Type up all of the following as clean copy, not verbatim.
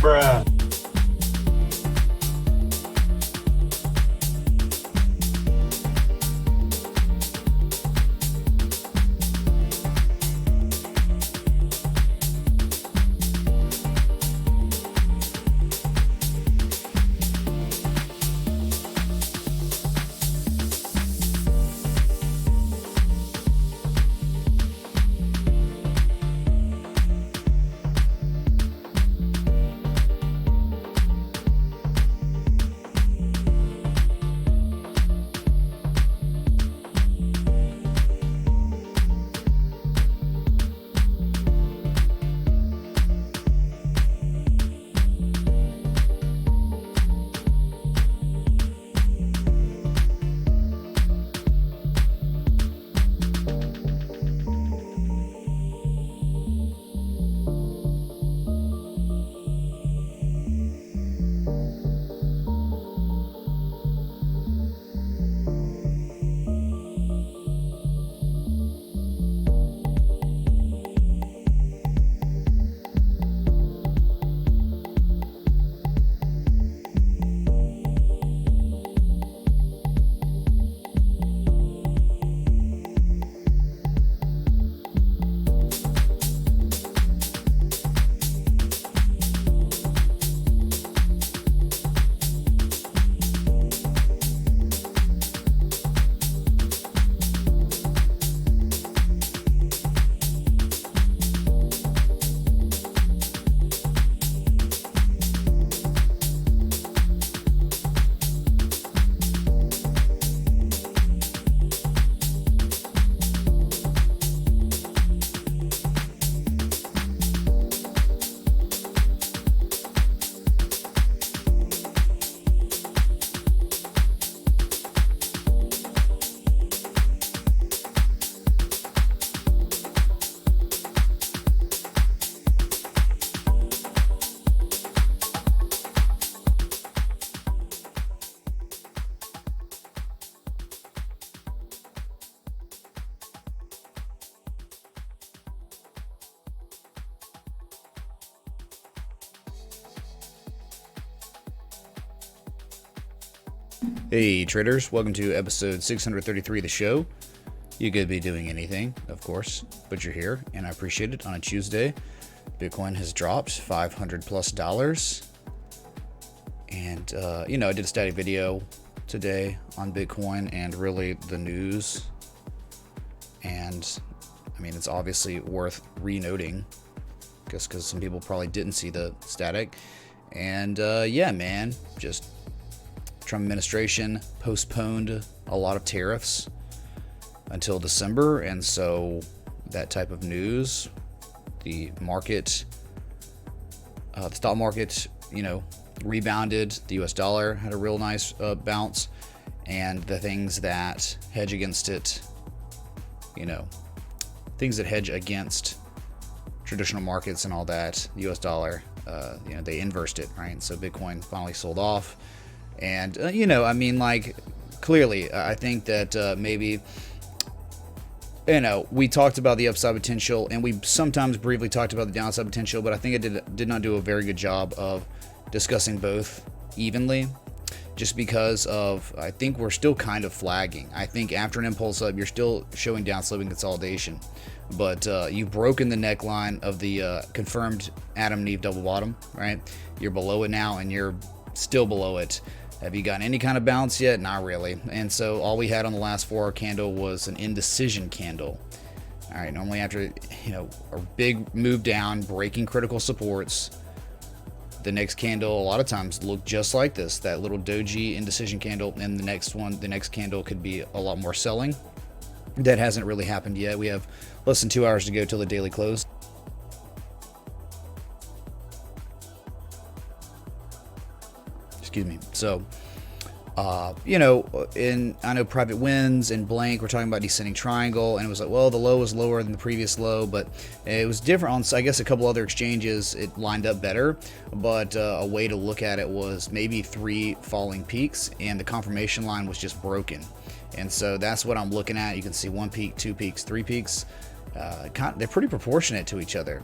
Bruh. Hey traders, welcome to episode 633 of the show. You could be doing anything, of course, but you're here and I appreciate it on a Tuesday. Bitcoin has dropped $500+. And, I did a static video today on Bitcoin and really the news. And, it's obviously worth re-noting because some people probably didn't see the static. And, just Trump administration postponed a lot of tariffs until December, and so that type of news, the market, the stock market, rebounded. The US dollar had a real nice bounce, and the things that hedge against it, things that hedge against traditional markets and all that, the US dollar, they inversed it, right? So Bitcoin finally sold off. And, clearly, I think that maybe, we talked about the upside potential and we sometimes briefly talked about the downside potential, but I think I did not do a very good job of discussing both evenly just because of, I think we're still kind of flagging. I think after an impulse up, you're still showing downsloping consolidation, but you've broken the neckline of the confirmed Adam and Eve double bottom, right? You're below it now and you're still below it. Have you gotten any kind of bounce yet? Not really. And so all we had on the last 4-hour candle was an indecision candle. All right, normally after, a big move down, breaking critical supports, the next candle a lot of times look just like this, that little doji indecision candle, and the next candle could be a lot more selling. That hasn't really happened yet. We have less than 2 hours to go till the daily close. Excuse me. So, I know Private Winds and Blank, we're talking about descending triangle, and it was like, well, the low was lower than the previous low, but it was different on, I guess, a couple other exchanges. It lined up better, but a way to look at it was maybe 3 falling peaks, and the confirmation line was just broken. And so that's what I'm looking at. You can see 1 peak, 2 peaks, 3 peaks. They're pretty proportionate to each other.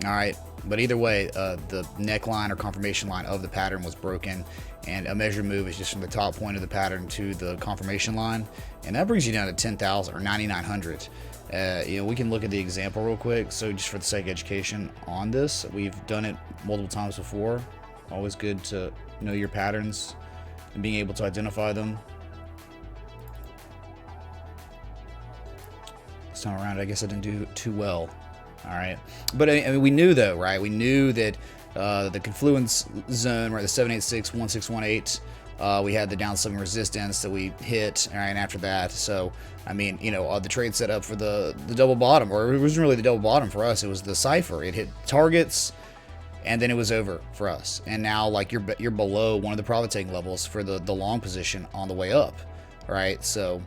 All right, but either way, the neckline or confirmation line of the pattern was broken, and a measured move is just from the top point of the pattern to the confirmation line, and that brings you down to 10,000 or 9,900. We can look at the example real quick. So just for the sake of education on this, we've done it multiple times before. Always good to know your patterns and being able to identify them. This time around, I guess I didn't do too well. All right, but I mean, we knew though, right? We knew that the confluence zone, right, the 786, 1618. We had the downsloping resistance that we hit, all right, and after that. So, I mean, the trade set up for the double bottom, or it wasn't really the double bottom for us. It was the cipher. It hit targets, and then it was over for us. And now, like, you're below one of the profit taking levels for the long position on the way up, right? So